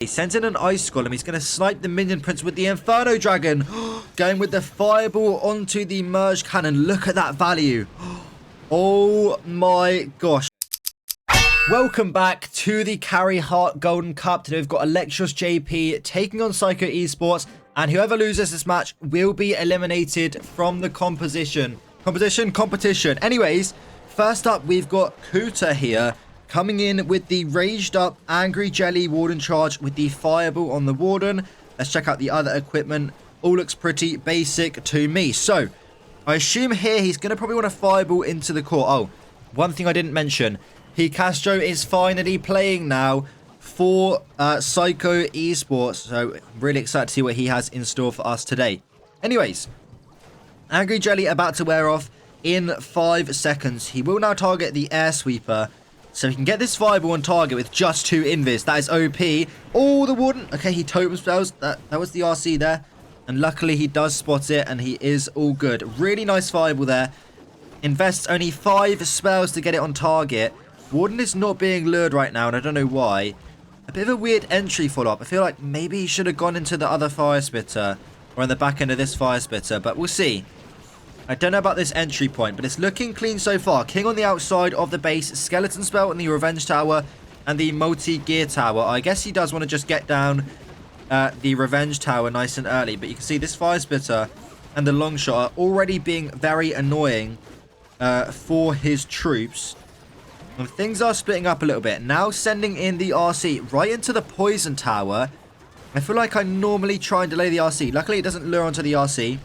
He sends in an Ice Golem. He's going to snipe the Minion Prince with the Inferno Dragon. Going with the Fireball onto the Merge Cannon. Look at that value. Oh my gosh. Welcome back to the Carry Heart Golden Cup. Today we've got Electros JP taking on Psycho Esports. And whoever loses this match will be eliminated from the competition. Anyways, first up we've got Coutter here. Coming in with the raged up Angry Jelly Warden charge with the Fireball on the Warden. Let's check out the other equipment. All looks pretty basic to me. So, I assume here he's going to probably want to Fireball into the core. Oh, one thing I didn't mention. pCastro is finally playing now for Psycho Esports. So, really excited to see what he has in store for us today. Anyways, Angry Jelly about to wear off in 5 seconds. He will now target the Air Sweeper. So he can get this Fireball on target with just 2 invis. That is OP. Oh, the Warden. Okay, he totem spells. That was the RC there. And luckily he does spot it and he is all good. Really nice Fireball there. Invests only 5 spells to get it on target. Warden is not being lured right now and I don't know why. A bit of a weird entry follow-up. I feel like maybe he should have gone into the other Fire Spitter. Or in the back end of this Fire Spitter. But we'll see. I don't know about this entry point, but it's looking clean so far. King on the outside of the base, Skeleton Spell in the Revenge Tower, and the Multi-Gear Tower. I guess he does want to just get down the Revenge Tower nice and early, but you can see this Fire Spitter and the Longshot are already being very annoying for his troops. And things are splitting up a little bit. Now sending in the RC right into the Poison Tower. I feel like I normally try and delay the RC. Luckily, it doesn't lure onto the RC.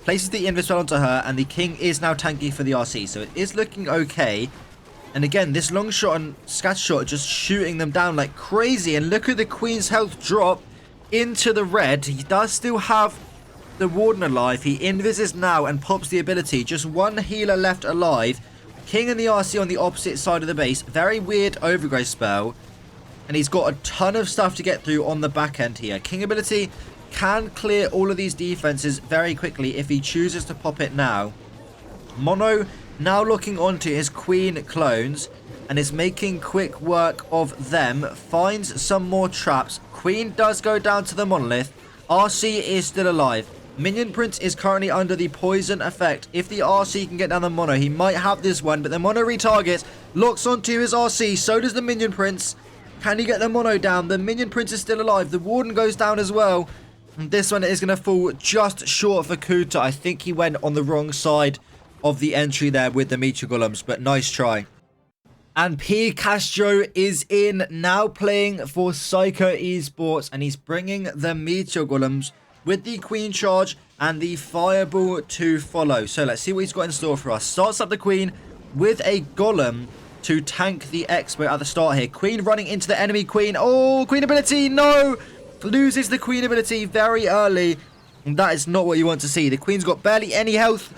Places the Invis spell onto her, and the King is now tanky for the RC, so it is looking okay. And again, this long shot and scatter shot are just shooting them down like crazy. And look at the Queen's health drop into the red. He does still have the Warden alive. He invises now and pops the ability. Just 1 healer left alive. King and the RC on the opposite side of the base. Very weird Overgrowth spell. And he's got a ton of stuff to get through on the back end here. King ability can clear all of these defenses very quickly if he chooses to pop it now. Mono now looking onto his Queen clones and is making quick work of them. Finds some more traps. Queen does go down to the Monolith. RC is still alive. Minion Prince is currently under the poison effect. If the RC can get down the Mono, he might have this one, but the Mono retargets, locks onto his RC. So does the Minion Prince. Can he get the Mono down? The Minion Prince is still alive. The Warden goes down as well. And this one is going to fall just short for Coutter. I think he went on the wrong side of the entry there with the Meteor Golems, but nice try. And pCastro is in, now playing for Psycho Esports, and he's bringing the Meteor Golems with the Queen charge and the Fireball to follow. So let's see what he's got in store for us. Starts up the Queen with a Golem to tank the Expo at the start here. Queen running into the enemy Queen. Oh, Queen ability, no! Loses the Queen ability very early. And that is not what you want to see. The Queen's got barely any health.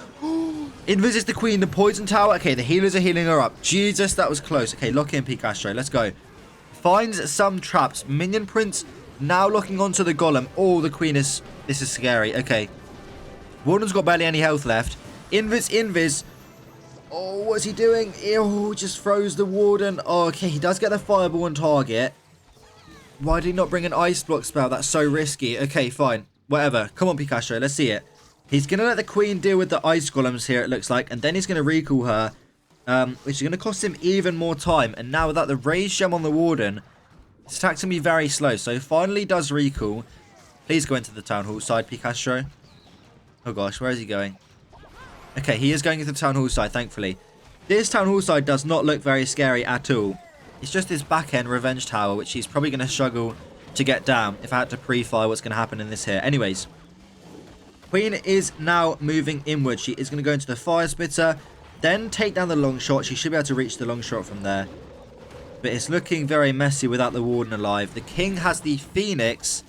Invises the Queen, the Poison Tower. Okay, the healers are healing her up. Jesus, that was close. Okay, lock in pCastro. Let's go. Finds some traps. Minion Prince now locking onto the Golem. Oh, the Queen is... This is scary. Okay. Warden's got barely any health left. Invis. Oh, what's he doing? Ew, just froze the Warden. Oh, okay, he does get the Fireball on target. Why did he not bring an Ice Block spell? That's so risky. Okay, fine. Whatever. Come on, pCastro. Let's see it. He's going to let the Queen deal with the Ice Golems here, it looks like. And then he's going to recall her. Which is going to cost him even more time. And now without the Raise Gem on the Warden, this attack's going to be very slow. So finally does recall. Please go into the Town Hall side, pCastro. Oh gosh, where is he going? Okay, he is going into the Town Hall side, thankfully. This Town Hall side does not look very scary at all. It's just this back-end Revenge Tower, which he's probably going to struggle to get down if I had to pre-fire what's going to happen in this here. Anyways, Queen is now moving inward. She is going to go into the Fire Spitter, then take down the long shot. She should be able to reach the long shot from there. But it's looking very messy without the Warden alive. The King has the Phoenix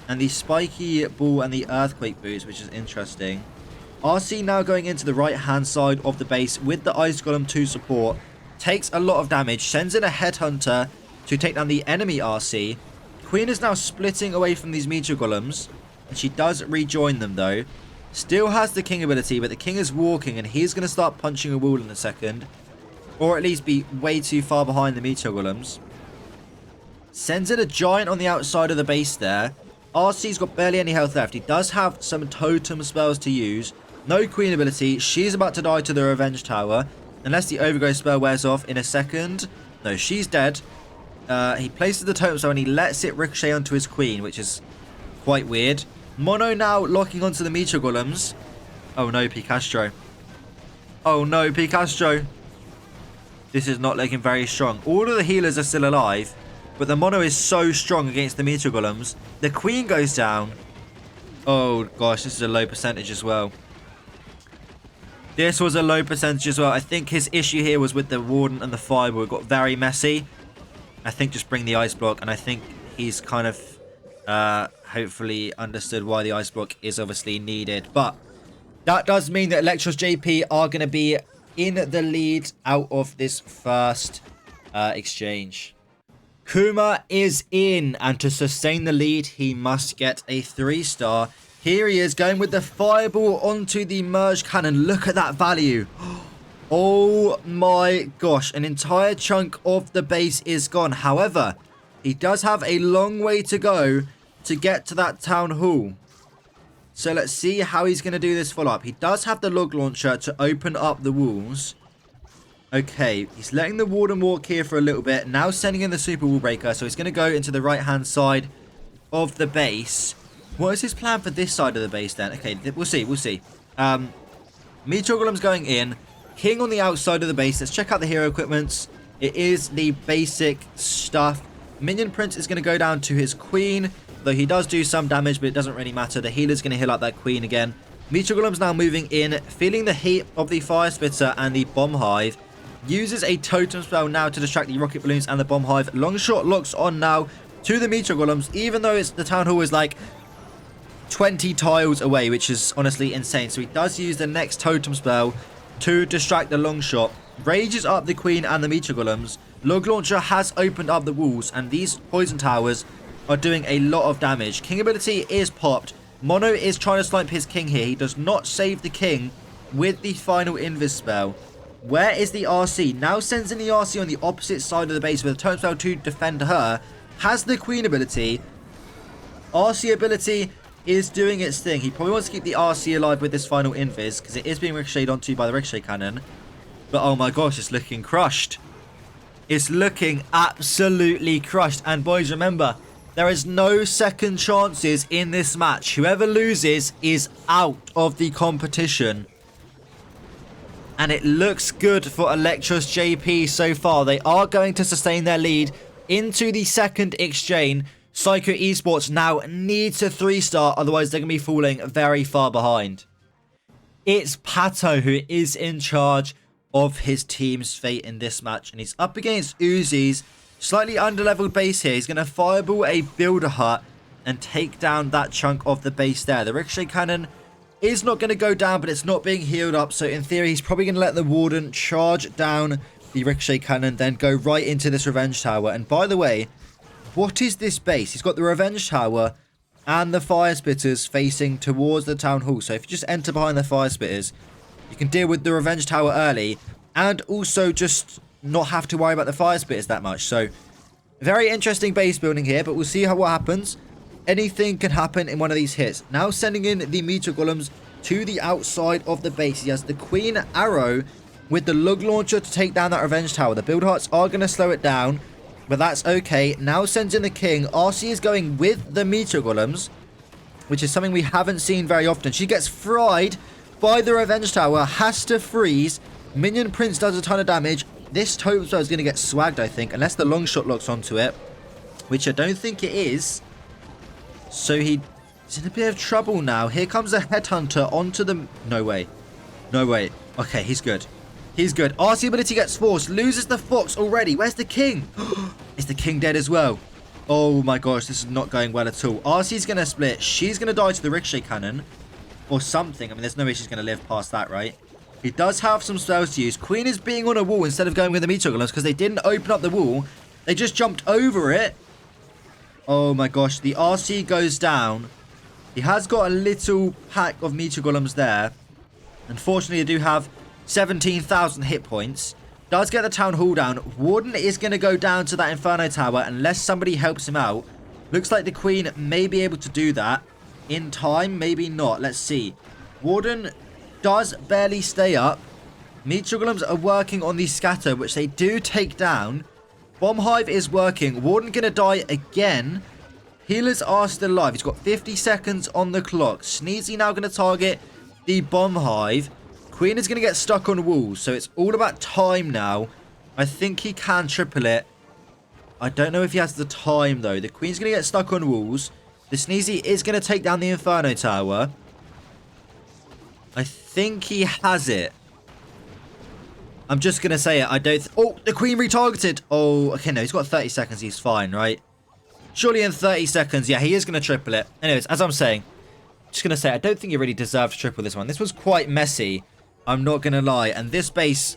and the Spiky Ball and the Earthquake Boots, which is interesting. RC now going into the right-hand side of the base with the Ice Golem to support. Takes a lot of damage, sends in a Headhunter to take down the enemy RC. Queen is now splitting away from these Meteor Golems, and she does rejoin them though. Still has the King ability, but the King is walking and he's going to start punching a wall in a second. Or at least be way too far behind the Meteor Golems. Sends in a giant on the outside of the base there. RC's got barely any health left. He does have some totem spells to use. No queen ability. She's about to die to the revenge tower. Unless the overgrowth spell wears off in a second. No, she's dead. He places the totem spell and he lets it ricochet onto his queen, which is quite weird. Mono now locking onto the meteor golems. Oh no, pCastro. Oh no, pCastro. This is not looking very strong. All of the healers are still alive, but the mono is so strong against the meteor golems. The queen goes down. Oh gosh, this is a low percentage as well. This was a low percentage as well. I think his issue here was with the warden and the fireball. It got very messy. I think just bring the ice block, and I think he's kind of hopefully understood why the ice block is obviously needed. But that does mean that Electros JP are going to be in the lead out of this first exchange. Kuma is in, and to sustain the lead, he must get a 3-star. Here he is going with the fireball onto the merge cannon. Look at that value. Oh my gosh, an entire chunk of the base is gone. However, he does have a long way to go to get to that town hall. So let's see how he's going to do this follow-up. He does have the log launcher to open up the walls. Okay, he's letting the warden walk here for a little bit. Now sending in the super wall breaker. So he's going to go into the right-hand side of the base. What is his plan for this side of the base then? Okay, we'll see. Meteor Golem's going in. King on the outside of the base. Let's check out the hero equipments. It is the basic stuff. Minion Prince is going to go down to his queen. Though he does do some damage, but it doesn't really matter. The healer's going to heal up that queen again. Meteor Golem's now moving in. Feeling the heat of the fire spitter and the bomb hive. Uses a totem spell now to distract the rocket balloons and the bomb hive. Longshot locks on now to the Meteor Golems. Even though the town hall is like 20 tiles away, which is honestly insane. So he does use the next totem spell to distract the long shot. Rages up the queen and the meteor golems. Log launcher has opened up the walls, and these poison towers are doing a lot of damage. King ability is popped. Mono is trying to snipe his king here. He does not save the king with the final invis spell. Where is the RC? Now sends in the RC on the opposite side of the base with a totem spell to defend her. Has the queen ability. RC ability is doing its thing. He probably wants to keep the RC alive with this final invis because it is being ricocheted onto by the ricochet cannon. But oh my gosh, it's looking crushed. It's looking absolutely crushed. And boys, remember, there is no second chances in this match. Whoever loses is out of the competition. And it looks good for Electros JP so far. They are going to sustain their lead into the second exchange. Psycho Esports now needs a 3-star, otherwise they're going to be falling very far behind. It's Pato who is in charge of his team's fate in this match, and he's up against Uzi's slightly underleveled base here. He's going to fireball a builder hut and take down that chunk of the base there. The ricochet cannon is not going to go down, but it's not being healed up, so in theory he's probably going to let the warden charge down the ricochet cannon, then go right into this revenge tower. And by the way, what is this base? He's got the revenge tower and the fire spitters facing towards the town hall. So if you just enter behind the fire spitters, you can deal with the revenge tower early and also just not have to worry about the fire spitters that much. So very interesting base building here, but we'll see what happens. Anything can happen in one of these hits. Now sending in the meteor golems to the outside of the base. He has the queen arrow with the lug launcher to take down that revenge tower. The build hearts are going to slow it down, but that's okay. Now sends in the king. RC is going with the meteor golems, which is something we haven't seen very often. She gets fried by the revenge tower. Has to freeze. Minion Prince does a ton of damage. This totem spell is going to get swagged, I think, unless the long shot locks onto it, which I don't think it is. So he's in a bit of trouble now. Here comes a headhunter onto the... No way. No way. Okay, he's good. He's good. RC ability gets forced. Loses the fox already. Where's the king? Is the king dead as well? Oh my gosh, this is not going well at all. RC's going to split. She's going to die to the ricochet cannon or something. I mean, there's no way she's going to live past that, right? He does have some spells to use. Queen is being on a wall instead of going with the meteor golems because they didn't open up the wall. They just jumped over it. Oh my gosh, the RC goes down. He has got a little pack of meteor golems there. Unfortunately, they do have 17,000 hit points. Does get the town hall down. Warden is going to go down to that Inferno Tower unless somebody helps him out. Looks like the Queen may be able to do that in time. Maybe not. Let's see. Warden does barely stay up. Meteor Golems are working on the scatter, which they do take down. Bomb Hive is working. Warden going to die again. Healers are still alive. He's got 50 seconds on the clock. Sneezy now going to target the Bomb Hive. Queen is going to get stuck on walls, so it's all about time now. I think he can triple it. I don't know if he has the time, though. The Queen's going to get stuck on walls. The Sneezy is going to take down the Inferno Tower. I think he has it. I'm just going to say it. I don't... Oh, the Queen retargeted. Oh, okay, no, he's got 30 seconds. He's fine, right? Surely in 30 seconds, yeah, he is going to triple it. Anyways, as I'm saying, just going to say, I don't think he really deserved to triple this one. This was quite messy. I'm not going to lie. And this base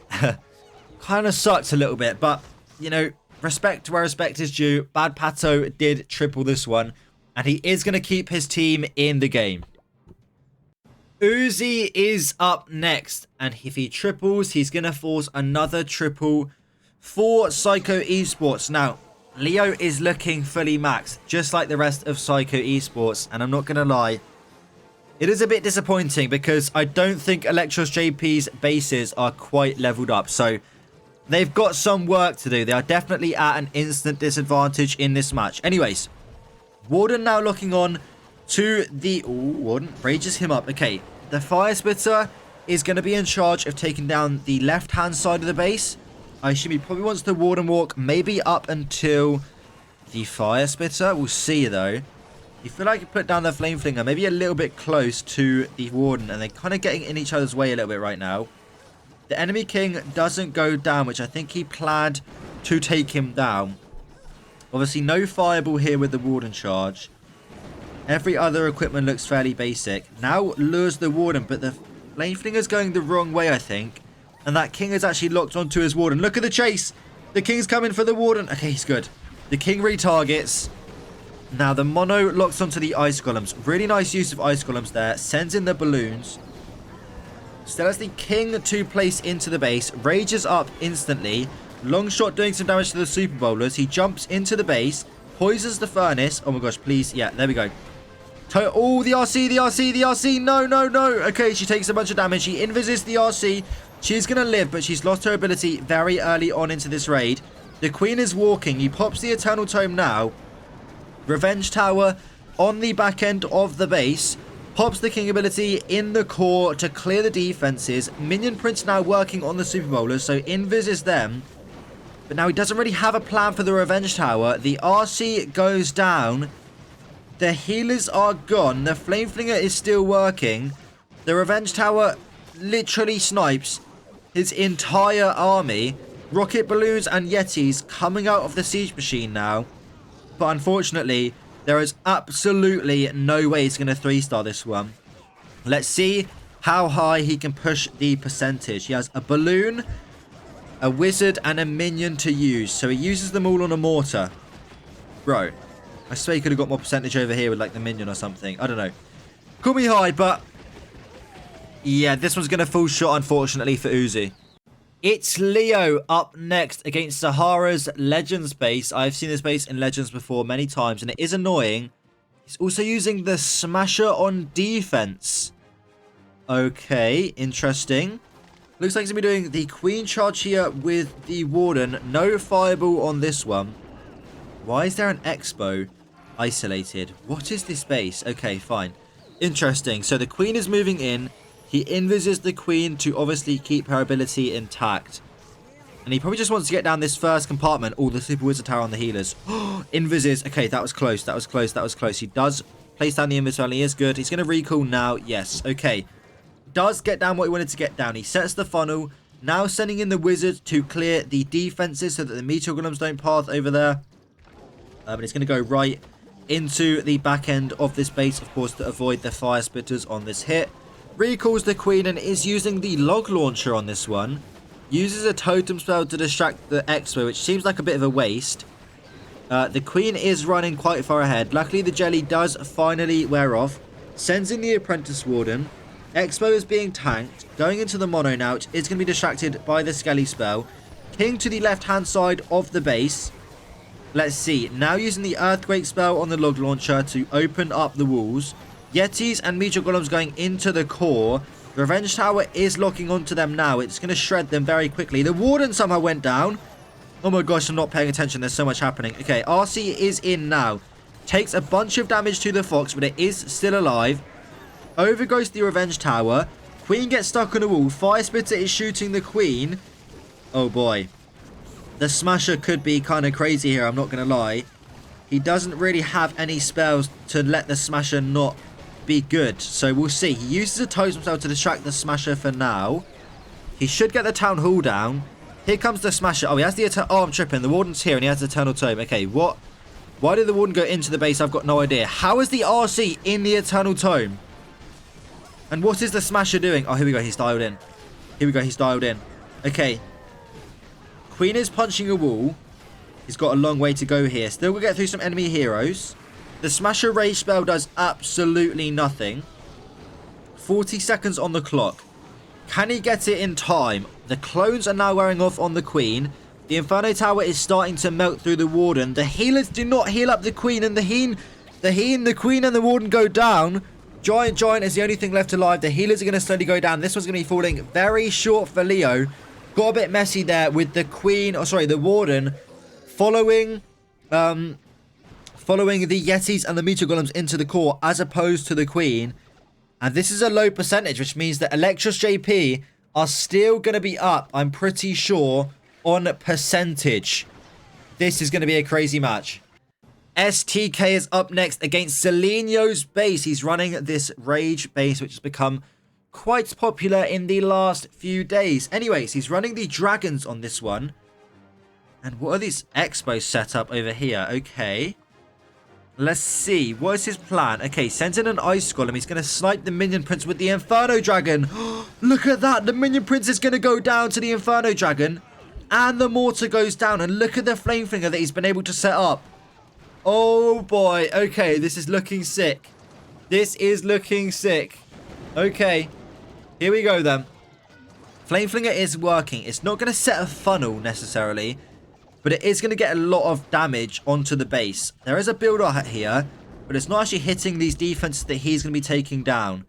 kind of sucked a little bit. But, you know, respect where respect is due. Bad Pato did triple this one. And he is going to keep his team in the game. Uzi is up next. And if he triples, he's going to force another triple for Psycho Esports. Now, Leo is looking fully maxed, just like the rest of Psycho Esports. And I'm not going to lie. It is a bit disappointing because I don't think Electros JP's bases are quite leveled up. So they've got some work to do. They are definitely at an instant disadvantage in this match. Anyways, Warden now looking on to the... Ooh, Warden rages him up. Okay, the Fire Spitter is going to be in charge of taking down the left-hand side of the base. I assume he probably wants the Warden walk maybe up until the Fire Spitter. We'll see, though. You feel like you put down the Flame Flinger maybe a little bit close to the Warden, and they're kind of getting in each other's way a little bit right now. The enemy king doesn't go down, which I think he planned to take him down. Obviously, no Fireball here with the Warden charge. Every other equipment looks fairly basic. Now lures the Warden, but the Flame Flinger's going the wrong way, I think. And that king is actually locked onto his Warden. Look at the chase! The king's coming for the Warden. Okay, he's good. The king retargets. Now, the mono locks onto the ice golems. Really nice use of ice golems there. Sends in the balloons. Still has the king to place into the base. Rages up instantly. Long shot doing some damage to the super bowlers. He jumps into the base. Poisons the furnace. Oh my gosh, please. Yeah, there we go. Oh, the RC, the RC, the RC. No, no, no. Okay, she takes a bunch of damage. She invises the RC. She's going to live, but she's lost her ability very early on into this raid. The queen is walking. He pops the Eternal Tome now. Revenge Tower on the back end of the base. Pops the king ability in the core to clear the defenses. Minion Prince now working on the Super Bowlers, so invises them. But now he doesn't really have a plan for the Revenge Tower. The RC goes down. The healers are gone. The Flame Flinger is still working. The Revenge Tower literally snipes his entire army. Rocket balloons and Yetis coming out of the siege machine now. But unfortunately, there is absolutely no way he's going to 3-star this one. Let's see how high he can push the percentage. He has a balloon, a wizard, and a minion to use. So he uses them all on a mortar. Bro, I swear he could have got more percentage over here with like the minion or something. I don't know. Call me high, but... yeah, this one's going to fall short, unfortunately, for Uzi. It's Leo up next against Sahara's Legends base. I've seen this base in Legends before many times, and it is annoying. He's also using the Smasher on defense. Okay, interesting. Looks like he's going to be doing the Queen charge here with the Warden. No Fireball on this one. Why is there an Expo isolated? What is this base? Okay, fine. Interesting. So the Queen is moving in. He invises the Queen to obviously keep her ability intact. And he probably just wants to get down this first compartment. Oh, the Super Wizard Tower on the healers. Invises. Okay, that was close. That was close. That was close. He does place down the invis. He is good. He's going to recall now. Yes. Okay. Does get down what he wanted to get down. He sets the funnel. Now sending in the Wizard to clear the defenses so that the Meteor Golems don't path over there. But he's going to go right into the back end of this base, of course, to avoid the Fire Spitters on this hit. Recalls the Queen and is using the log launcher on this one. Uses a totem spell to distract the Expo, which seems like a bit of a waste. The Queen is running quite far ahead. Luckily, the jelly does finally wear off. Sends in the Apprentice Warden. Expo is being tanked. Going into the mono now, which is going to be distracted by the Skelly spell. King to the left-hand side of the base. Let's see. Now using the Earthquake spell on the log launcher to open up the walls. Yetis and Meteor Golems going into the core. The Revenge Tower is locking onto them now. It's going to shred them very quickly. The Warden somehow went down. Oh my gosh, I'm not paying attention. There's so much happening. Okay, RC is in now. Takes a bunch of damage to the Fox, but it is still alive. Over goes the Revenge Tower. Queen gets stuck on a wall. Fire Spitter is shooting the Queen. Oh boy. The Smasher could be kind of crazy here, I'm not going to lie. He doesn't really have any spells to let the Smasher not be good. So we'll see. He uses a totem spell to distract the Smasher for now. He should get the Town Hall down. Here comes the Smasher. Oh, he has the... Oh, I'm tripping. The Warden's here and he has the Eternal Tome. Okay, what? Why did the Warden go into the base? I've got no idea. How is the RC in the Eternal Tome? And what is the Smasher doing? Oh, here we go. He's dialed in. Here we go. He's dialed in. Okay. Queen is punching a wall. He's got a long way to go here. Still will get through some enemy heroes. The Smasher Rage spell does absolutely nothing. 40 seconds on the clock. Can he get it in time? The clones are now wearing off on the Queen. The Inferno Tower is starting to melt through the Warden. The healers do not heal up the Queen. And the Queen and the Warden go down. Giant is the only thing left alive. The healers are going to slowly go down. This one's going to be falling very short for Leo. Got a bit messy there with the Queen, the Warden following the Yetis and the Meteor Golems into the core as opposed to the Queen. And this is a low percentage, which means that Electros JP are still going to be up, I'm pretty sure, on percentage. This is going to be a crazy match. STK is up next against Selenio's base. He's running this Rage base, which has become quite popular in the last few days. Anyways, he's running the dragons on this one. And what are these expos set up over here? Okay. Let's see. What is his plan? Okay, sends in an ice golem. He's going to snipe the minion prince with the Inferno Dragon. Look at that. The minion prince is going to go down to the Inferno Dragon. And the mortar goes down. And look at the flame flinger that he's been able to set up. Oh boy. Okay, this is looking sick. This is looking sick. Okay. Here we go then. Flame Flinger is working. It's not going to set a funnel necessarily, but it is going to get a lot of damage onto the base. There is a builder here, but it's not actually hitting these defenses that he's going to be taking down.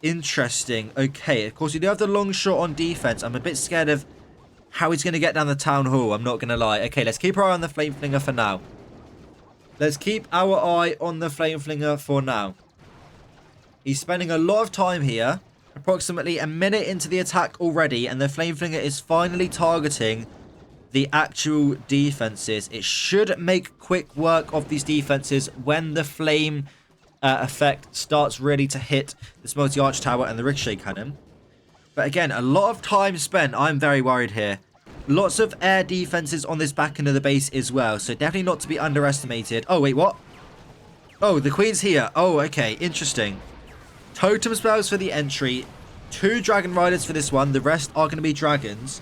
Interesting. Okay, of course, you do have the long shot on defense. I'm a bit scared of how he's going to get down the Town Hall. I'm not going to lie. Okay, let's keep our eye on the Flame Flinger for now. Let's keep our eye on the Flame Flinger for now. He's spending a lot of time here. Approximately a minute into the attack already, and the Flame Flinger is finally targeting the actual defenses. It should make quick work of these defenses when the flame effect starts really to hit this multi-arch tower and the ricochet cannon. But again, a lot of time spent. I'm very worried here. Lots of air defenses on this back end of the base as well, so definitely not to be underestimated. Oh, wait, what? Oh, the Queen's here. Oh, okay, interesting. Totem spells for the entry. 2 Dragon Riders for this one. The rest are going to be dragons.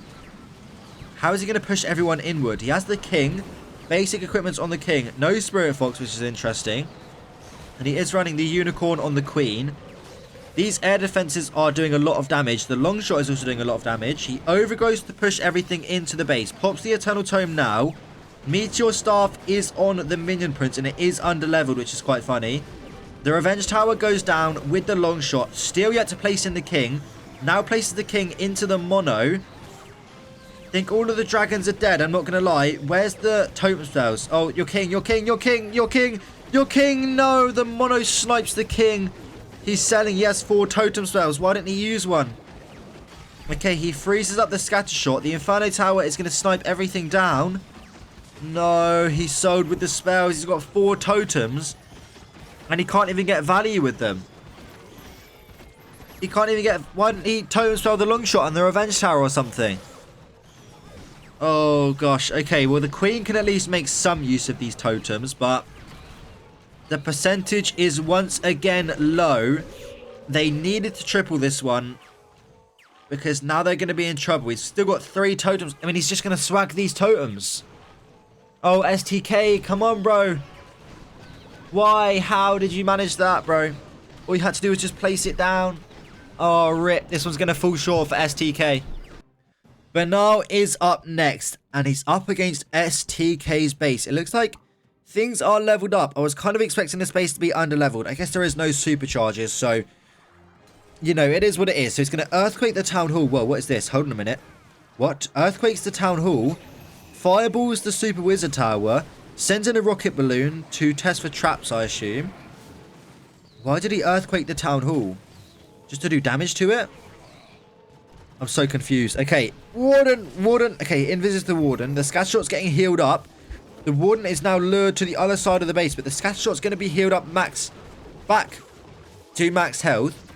How is he going to push everyone inward? He has the King. Basic equipment's on the King. No Spirit Fox, which is interesting. And he is running the Unicorn on the Queen. These air defenses are doing a lot of damage. The long shot is also doing a lot of damage. He overgoes to push everything into the base. Pops the Eternal Tome now. Meteor Staff is on the Minion Prince, and it is under-leveled, which is quite funny. The Revenge Tower goes down with the long shot. Still yet to place in the King. Now places the King into the mono. Think all of the dragons are dead. I'm not going to lie. Where's the totem spells? Oh, your King, your King, your King, your King, your King. No, the mono snipes the King. He's selling. He has 4 totem spells. Why didn't he use one? Okay, he freezes up the scatter shot. The Inferno Tower is going to snipe everything down. No, he sold with the spells. He's got 4 totems. And he can't even get value with them. He can't even get... Why didn't he totem spell the long shot on the Revenge Tower or something? Oh, gosh. Okay, well, the Queen can at least make some use of these totems, but the percentage is once again low. They needed to triple this one because now they're going to be in trouble. He's still got 3 totems. I mean, he's just going to swag these totems. Oh, STK, come on, bro. Why? How did you manage that, bro? All you had to do was just place it down. Oh, rip. This one's going to fall short for STK. Bernal is up next, and he's up against STK's base. It looks like things are leveled up. I was kind of expecting this base to be under-leveled. I guess there is no supercharges, so, you know, it is what it is. So he's going to Earthquake the Town Hall. Whoa, what is this? Hold on a minute. What? Earthquakes the Town Hall, fireballs the Super Wizard Tower, sends in a rocket balloon to test for traps, I assume. Why did he Earthquake the Town Hall? Just to do damage to it? I'm so confused. Okay, Warden. Okay, invisits the Warden. The scatter shot's getting healed up. The Warden is now lured to the other side of the base, but the scatter shot's going to be healed up back to max health.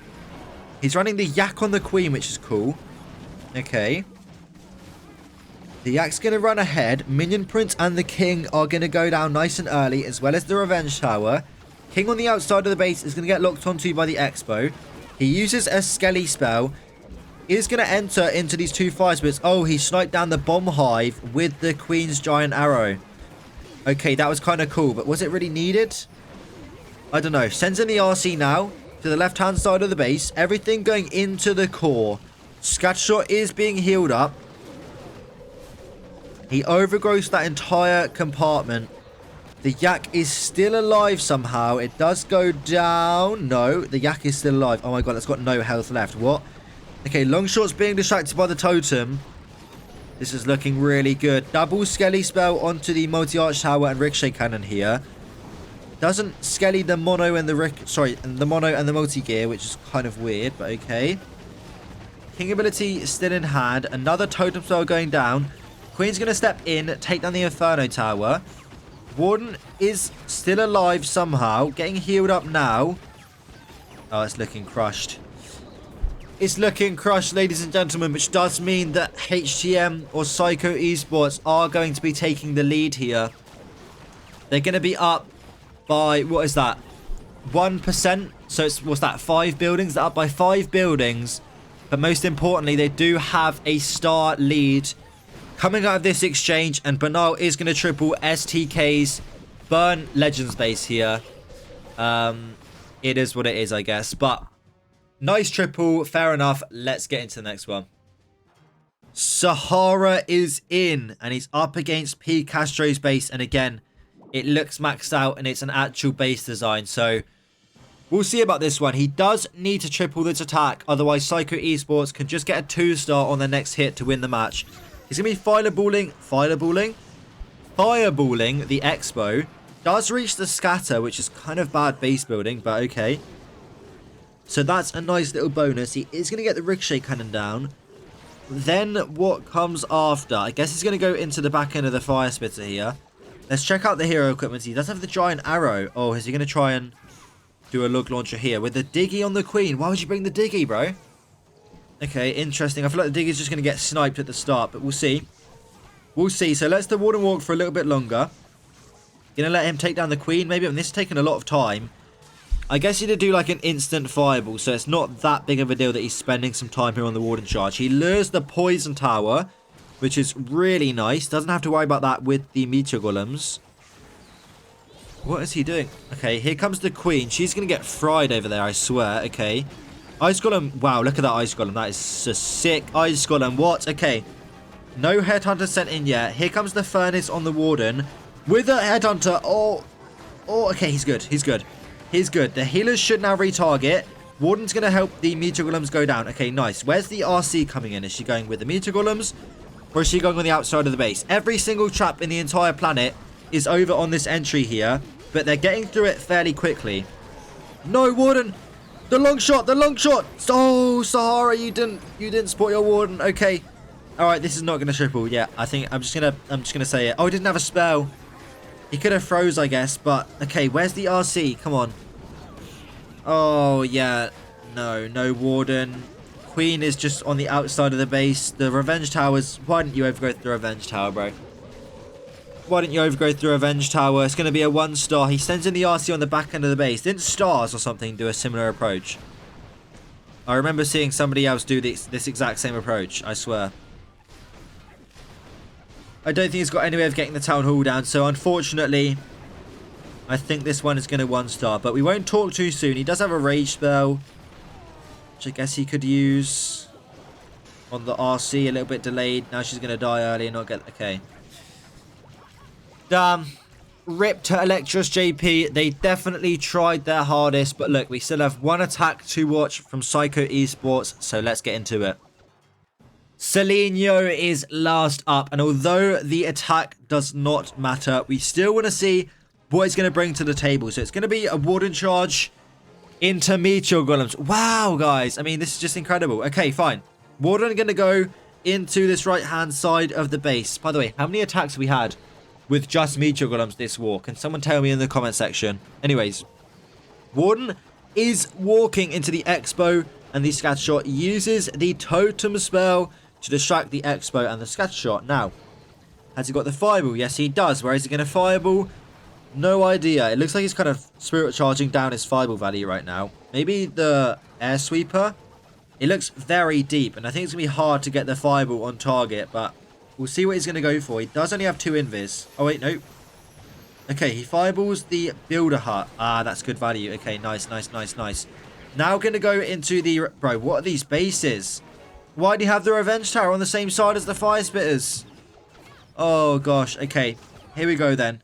He's running the Yak on the Queen, which is cool. Okay. The Yak's going to run ahead. Minion Prince and the King are going to go down nice and early, as well as the Revenge Tower. King on the outside of the base is going to get locked onto by the Expo. He uses a Skelly spell. Is going to enter into these two fire spirits. Oh, he sniped down the bomb hive with the Queen's giant arrow. Okay, that was kind of cool, but was it really needed? I don't know. Sends in the RC now to the left-hand side of the base. Everything going into the core. Scatshot is being healed up. He overgrossed that entire compartment. The Yak is still alive somehow. It does go down. No, the Yak is still alive. Oh my god, it's got no health left. What? Okay, Longshot's being distracted by the totem. This is looking really good. Double Skelly spell onto the multi-arch tower and ricochet cannon here. Doesn't Skelly the mono and the mono and the multi-gear, which is kind of weird, but okay. King ability still in hand. Another totem spell going down. Queen's going to step in, take down the Inferno Tower. Warden is still alive somehow. Getting healed up now. Oh, it's looking crushed. It's looking crushed, ladies and gentlemen, which does mean that HTM or Psycho Esports are going to be taking the lead here. They're going to be up by, what is that? 1%. So it's, what's that? 5 buildings. They're up by 5 buildings. But most importantly, they do have a star lead coming out of this exchange. And Bernal is going to triple STK's Burn Legends base here. It is what it is, I guess. But nice triple, fair enough. Let's get into the next one. Sahara is in, and he's up against pCastro's base. And again, it looks maxed out, and it's an actual base design. So we'll see about this one. He does need to triple this attack, otherwise Psycho Esports can just get a 2-star on the next hit to win the match. He's going to be fireballing the Expo. Does reach the scatter, which is kind of bad base building, but okay. So that's a nice little bonus. He is going to get the ricochet cannon down. Then what comes after? I guess he's going to go into the back end of the fire spitter here. Let's check out the hero equipment. He does have the giant arrow. Oh, is he going to try and do a log launcher here with the diggy on the Queen? Why would you bring the diggy, bro? Okay, interesting. I feel like the diggy's just going to get sniped at the start, but we'll see. We'll see. So let's the Warden walk for a little bit longer. Going to let him take down the Queen maybe. I mean, this is taking a lot of time. I guess he'd do like an instant fireball, so it's not that big of a deal that he's spending some time here on the Warden charge. He lures the Poison Tower, which is really nice. Doesn't have to worry about that with the Meteor Golems. What is he doing? Okay, here comes the Queen. She's going to get fried over there, I swear. Okay. Ice Golem. Wow, look at that Ice Golem. That is a sick Ice Golem. What? Okay. No Headhunter sent in yet. Here comes the Furnace on the Warden with a Headhunter. Oh, okay, he's good. He's good. He's good. The healers should now retarget. Warden's going to help the Meteor Golems go down. Okay, nice. Where's the RC coming in? Is she going with the Meteor Golems? Or is she going on the outside of the base? Every single trap in the entire planet is over on this entry here. But they're getting through it fairly quickly. No, Warden! The long shot! The long shot! Oh, Sahara, you didn't support your Warden. Okay. Alright, this is not going to triple. Yeah, I think I'm just gonna say it. Oh, he didn't have a spell. He could have froze, I guess, but okay, where's the RC? Come on. Oh, yeah. No Warden. Queen is just on the outside of the base. The Revenge Towers. Why didn't you overgrowth the Revenge Tower, bro? Why didn't you overgrowth the Revenge Tower? It's going to be a 1-star. He sends in the RC on the back end of the base. Didn't Stars or something do a similar approach? I remember seeing somebody else do this exact same approach, I swear. I don't think he's got any way of getting the Town Hall down, so unfortunately, I think this one is going to 1-star. But we won't talk too soon. He does have a Rage spell, which I guess he could use. on the RC, a little bit delayed. Now she's going to die early and not get... Okay. Damn. Rip to Electros JP. They definitely tried their hardest. But look, we still have one attack to watch from Psycho Esports. So let's get into it. Selenio is last up. And although the attack does not matter, we still want to see what it's going to bring to the table. So it's going to be a Warden charge into Meteor Golems. Wow, guys. I mean, this is just incredible. Okay, fine. Warden going to go into this right-hand side of the base. By the way, how many attacks have we had with just Meteor Golems this war? Can someone tell me in the comment section? Anyways, Warden is walking into the Expo, and the Scatter Shot uses the Totem spell to distract the Expo and the Scatter Shot. Now, has he got the Fireball? Yes, he does. Where is he going to Fireball? No idea. It looks like he's kind of Spirit Charging down his Fireball value right now. Maybe the Air Sweeper? It looks very deep, and I think it's going to be hard to get the Fireball on target, but we'll see what he's going to go for. He does only have 2 invis. Oh, wait, no. Okay, he Fireballs the Builder Hut. Ah, that's good value. Okay, nice, nice, nice, nice. Now going to go into the... Bro, what are these bases? Why do you have the Revenge Tower on the same side as the Fire Spitters? Oh, gosh. Okay, here we go then.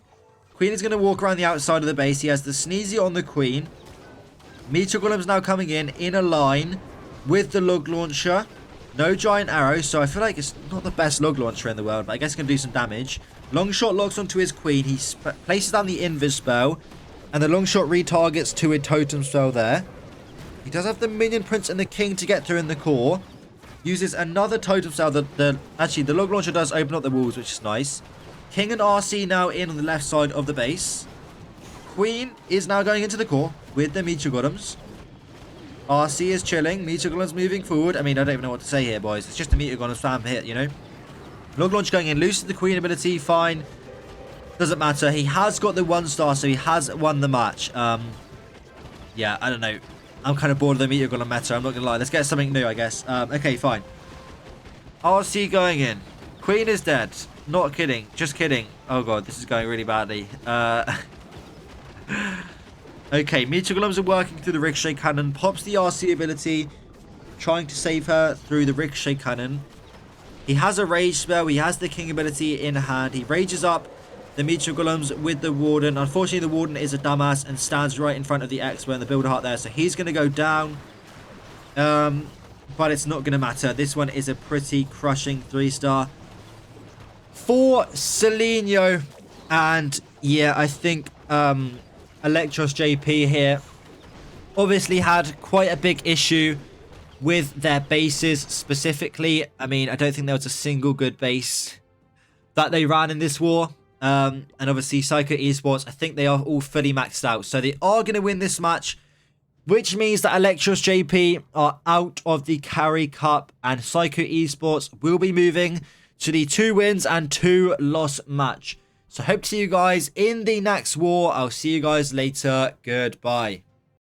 Queen is going to walk around the outside of the base. He has the Sneezy on the Queen. Meteor Golem's now coming in a line with the Log Launcher. No Giant Arrow, so I feel like it's not the best Log Launcher in the world, but I guess it's going to do some damage. Longshot locks onto his Queen. He places down the Invis spell, and the Longshot retargets to a Totem spell there. He does have the Minion Prince and the King to get through in the core. Uses another Totem spell. Actually, the Log Launcher does open up the walls, which is nice. King and RC now in on the left side of the base. Queen is now going into the core with the Meteor Golems. RC is chilling. Meteor Golems moving forward. I mean, I don't even know what to say here, boys. It's just a Meteor Golem spam hit, you know. Log Launch going in. Loses the Queen ability. Fine. Doesn't matter. He has got the 1-star, so he has won the match. Yeah, I don't know. I'm kind of bored of the Meteor Golem meta. I'm not going to lie. Let's get something new, I guess. Okay, fine. RC going in. Queen is dead. Not kidding. Just kidding. Oh, God. This is going really badly. Okay, Meteor Golems are working through the Ricochet Cannon. Pops the RC ability. Trying to save her through the Ricochet Cannon. He has a Rage spell. He has the King ability in hand. He rages up the Meteor Golems with the Warden. Unfortunately, the Warden is a dumbass and stands right in front of the Expo and the Builder Heart there. So he's going to go down. But it's not going to matter. This one is a pretty crushing 3-star. For Selenio. And yeah, I think Electros JP here obviously had quite a big issue with their bases specifically. I mean, I don't think there was a single good base that they ran in this war. And obviously Psycho Esports, I think they are all fully maxed out. So they are going to win this match, which means that Electros JP are out of the Carry Cup and Psycho Esports will be moving to the 2 wins and 2 loss match. So hope to see you guys in the next war. I'll see you guys later. Goodbye.